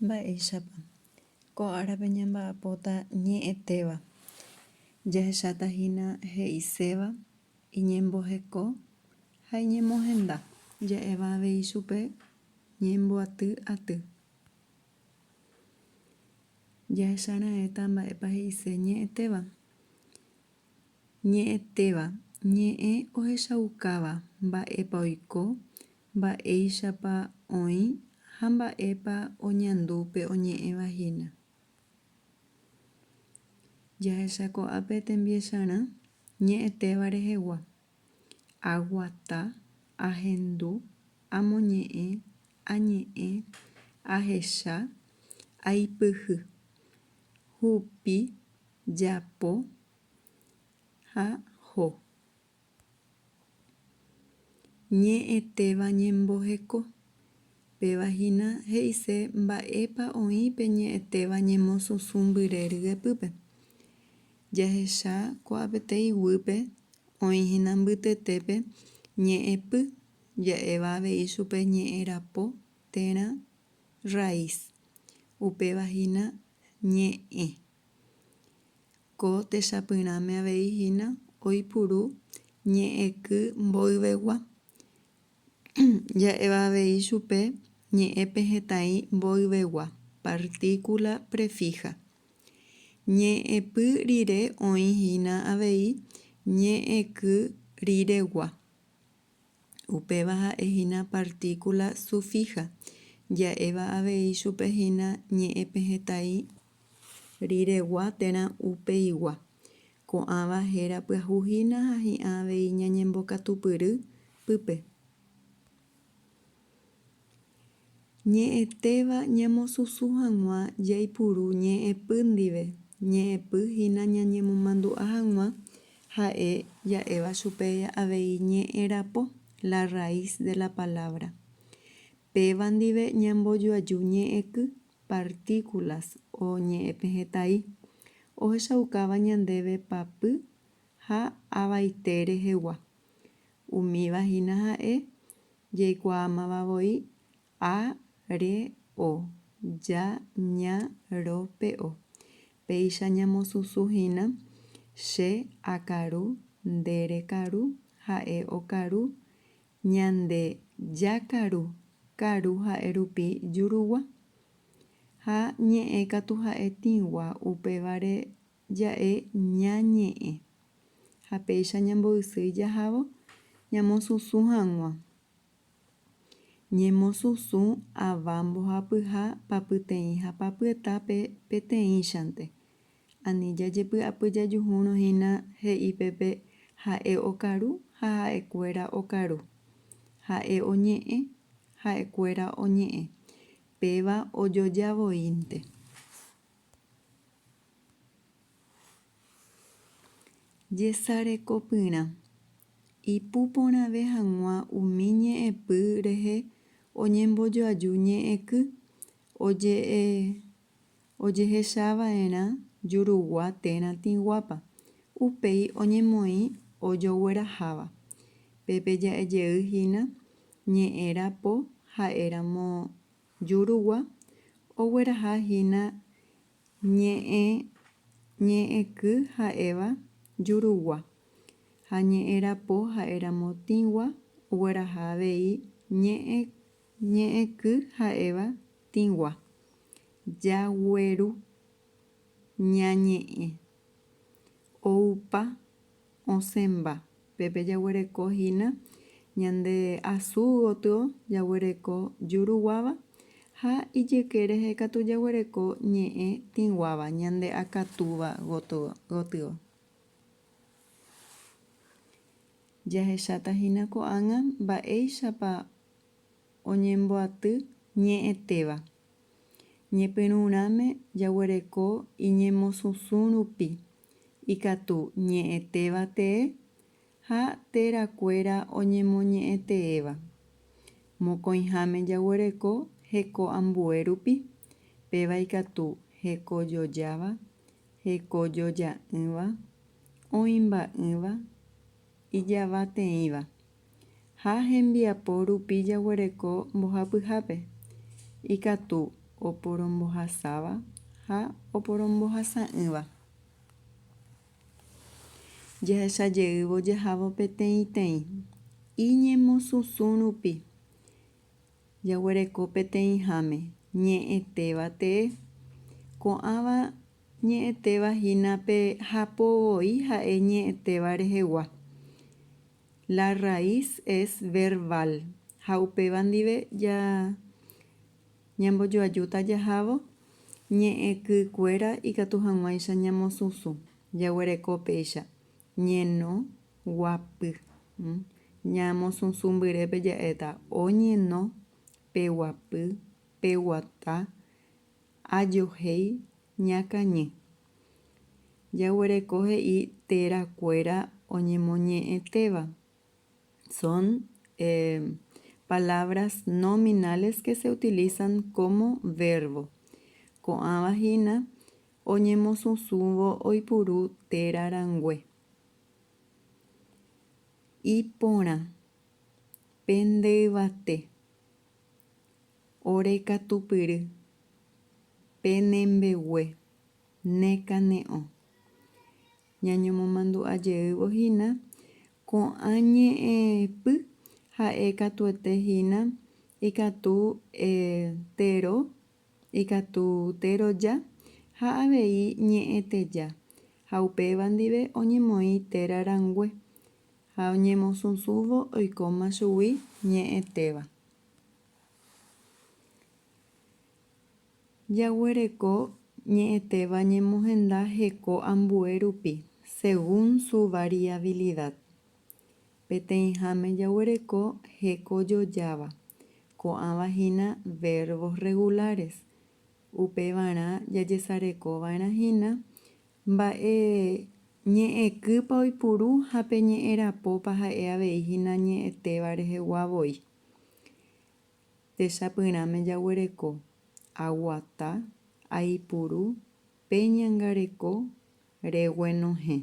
Mba'éichapa. Ko árape ñamba'apóta ñe'ẽtéva. Jahechátahína he'iséva, iñemboheko ha iñemohenda. Ja'éva avei chupe ñemboaty aty. Jahechara'ẽta mba'épa he'ise ñe'ẽtéva. Ñe'ẽtéva, ñe'ẽ ohechaukáva mba'épa oiko, mba'éichapa oĩ ha mba'épa oñandu pe oñe'ẽvahína. Jahechako'ápe tembiecharã ñe'ẽtéva rehegua. Aguata, ahendu, amoñe'ẽ, añe'ẽ, ahecha, aipyhy, hupi, japo ha ho. Ñe'ẽtéva ñemboheko. Pévahína he'ise mba'épa oĩ pe ñe'ẽtéva ñemosũsũ mbyre ryguepýpe. Jahecha ko'ápete ivýpe oĩhína mbytetépe ñe'ẽpy. Ja'éva avei chupe ñe'ẽrapo térã raíz. Upevahína ñe'ẽ. Ko techapyrãme aveihína oipuru ñe'ẽky mboyvegua. Ja'éva avei chupe ñe'ẽpe hetãi mboyvegua, partícula prefija. Ñe'ẽpy rire oĩhína avei ñe'ẽky riregua. Upéva ha'ehína partícula sufija. Ja'éva avei chupehína ñe'ẽpe hetãi riregua térã upeigua. Ko'ãva héra pyahúhina ha hi'ã avei ñañembokatupyry pype. Ñe'ẽtéva ñamosũsu hag̃ua jaipuru ñe'ẽpy ndive. Ñe'ẽpy hína ñañemomandu'a hag̃ua ha'e ja'éva chupe avei ñe'ẽrapo, la raíz de la palabra. Péva ndive ñambojoaju ñe'ẽky, partículas o ñe'ẽpe hetãi. Ohechaukáva ñandéve papy ha avaite rehegua. Umívahína ha'e jaikuaamavavoi a, re, o, ja, ña, ro, pe, o. Péicha ñamosũsuhína che akaru, nde rekaru, ha'e okaru, ñande jakaru, karu ha'e rupi jurugua. Ha ñe'ẽ katu ha'e tigua, upévare ja'e ñañe'ẽ. Ha péicha ñambo'ysýi jahávo ñamosũsu hag̃ua. Ñemosũsu ava mbohapyha papyteĩ ha papyeta peteĩchante. Ani jajepy'apy jajuhúrõhína he'ípepe ha'e okaru ha ha'ekuéra okaru. Ha'e oñe'ẽ, ha'ekuéra oñe'ẽ. Péva ojojavoínte. Jesarekopyrã. Ipuporãve hag̃ua umi ñe'ẽpy rehe oñembojoaju ñe'ẽky. Ojehechava'erã jurugua térã tiguápa. Upéi oñemoĩ ojogueraháva. Pépe ja'ejeýhína ñe'ẽrapo ha'éramo jurugua. Oguerahahína ñe'ẽky ha'éva jurugua. Ha ñe'ẽrapo ha'éramo tigua ogueraha avei ñe'ẽky ha'éva tigua. Jagueru, ñañe'ẽ. Oupa, osẽmba. Pépe jaguerekohína ñande asu gotyo jaguereko juruguáva ha ijyke rehe katu jaguereko ñe'ẽ tiguáva ñande akatúva gotyo. Jahechatahína ko'ág̃a mba'éichapa oñemboaty ñe'ẽtéva. Ñepyrũrãme jaguereko iñemosũsu rupi. Ikatu ñe'ẽtéva tee ha terakuéra oñemoñe'ẽteéva. Mokõiháme jaguereko heko ambue rupi. Péva ikatu hekojojáva, hekojoja'ỹva, oĩmba'ỹva, ijavateĩva. Ha hembiapo rupi jaguereko mbohapyhápe. Ikatu oporombohasáva ha oporombohasa'ỹva. Jahechajeývo jahávo peteĩteĩ. Iñemosusũ rupi. Jaguereko peteĩháme. Ñe'ẽtéva tee. Ko'ãva ñe'ẽtévahína pe hapovoi ha'e ñe'ẽtéva rehegua. La raíz es verbal. Ha upéva ndive ñambojoajúta jahávo ñe'ẽkykuéra ikatu hag̃uáicha ñamosusũ. Jaguereko péicha. Ñeno guapy. Ñamosusũ mbyrépe ja'éta oñeno, peguapy, peguata, ajohéi, ñakañy. Jaguereko he'i térãkuéra oñemoñe'ẽtéva. Son palabras nominales que se utilizan como verbo. Ko'ãvahína oñemosusũvo oipuru térãrangue. Iporã, pendývate, orekatupyry, penembegue, nekane'õ. Ñañomomandu'ajeývohína ko'ã ñe'ẽpy ha'e katuetehína ikatu térõ, ikatu téroja ha avei ñe'ẽteja. Ha upéva ndive oñemoĩ térãrangue ha oñemosusũvo oikóma chugui ñe'ẽtéva. Jaguereko ñe'ẽtéva ñemohenda heko ambue rupi, según su variabilidad. Peteĩháme jaguereko hekojojáva. Ko'ãvahína verbos regulares. Upevarã jajesarekova'erãhína mba'e ñe'ẽkýpa oipuru ha pe ñe'ẽrapópa ha'e aveihína ñe'ẽtéva reheguavoi. Techapyrãme jaguereko aguata, aipuru, peñangareko, reguenohẽ.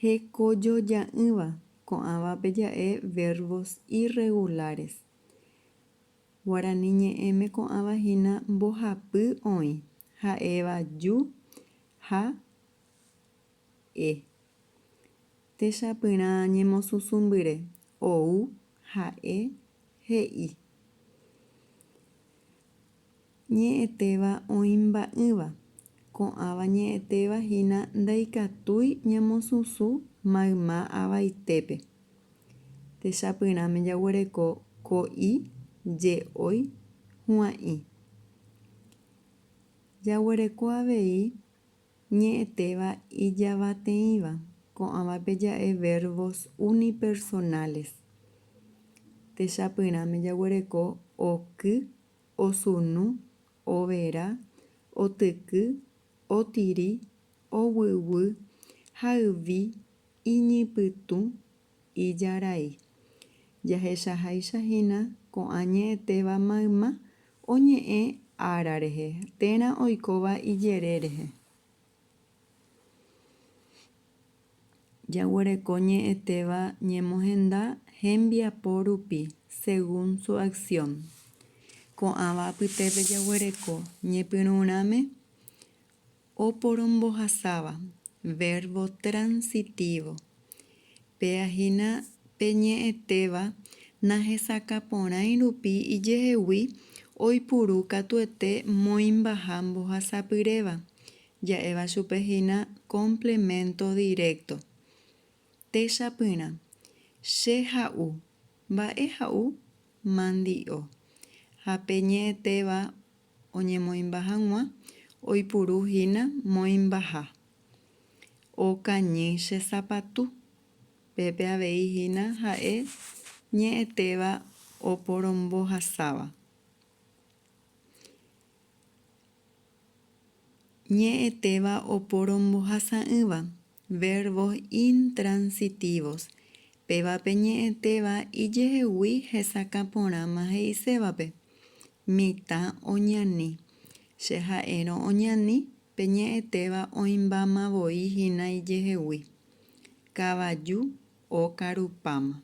Hekojoja'ỹva. Ko'ãvape ja'e verbos irregulares. Guarani ñe'ẽme ko'ãvahína mbohapy oĩ. Ha'éva ju ha e. Techapyrã ñemosusũ mbyre. Ou, ha'e, he'i. Ñe'ẽtéva oĩmba'ỹva. Ko'ãva ñe'ẽtévahína ndaikatúi ñamosusũ mayma avaitépe. Techapyrãme jaguereko ko'i, je'ói, hu'ãi. Jaguereko avei ñe'ẽtéva ijavateĩva. Ko'ãvape ja'e verbos unipersonales. Techapyrãme jaguereko oky, osunu, overa, otyky, otiri, oguýguy, hayvi, iñipytũ, ijarai. Jahechaháichahína ko'ã ñe'ẽtéva mayma oñe'ẽ ára rehe. Térã oikóva ijere rehe. Jaguereko ñe'ẽtéva ñemohenda hembiapo rupi, según su acción. Ko'ãva apytépe jaguereko ñepyrũrãme oporombohasáva, verbo transitivo. Pe'ahína peñe'ẽtéva nahesakaporãi rupi ijehegui oipuru katuete moĩmbaha mbohasapyréva. Ja'éva chupehína complemento directo. Techapyrã. Che ha'u. Mba'e ha'u? Mandi'o. Ha peñe'ẽtéva oñemoĩmbahag̃ua oipuruhína moĩmbaha. Okañy che sapatu. Pépe aveihína ha'e ñe'ẽtéva oporombohasáva. Ñe'ẽtéva oporombohasa'ỹva. Verbos intransitivos. Pévape ñe'ẽtéva ijehegui hesakaporãma he'isévape. Mitã oñani. Che ha'érõ oñani peñe'ẽtéva oĩmbamavoihína ijehegui. Kavaju okarupáma.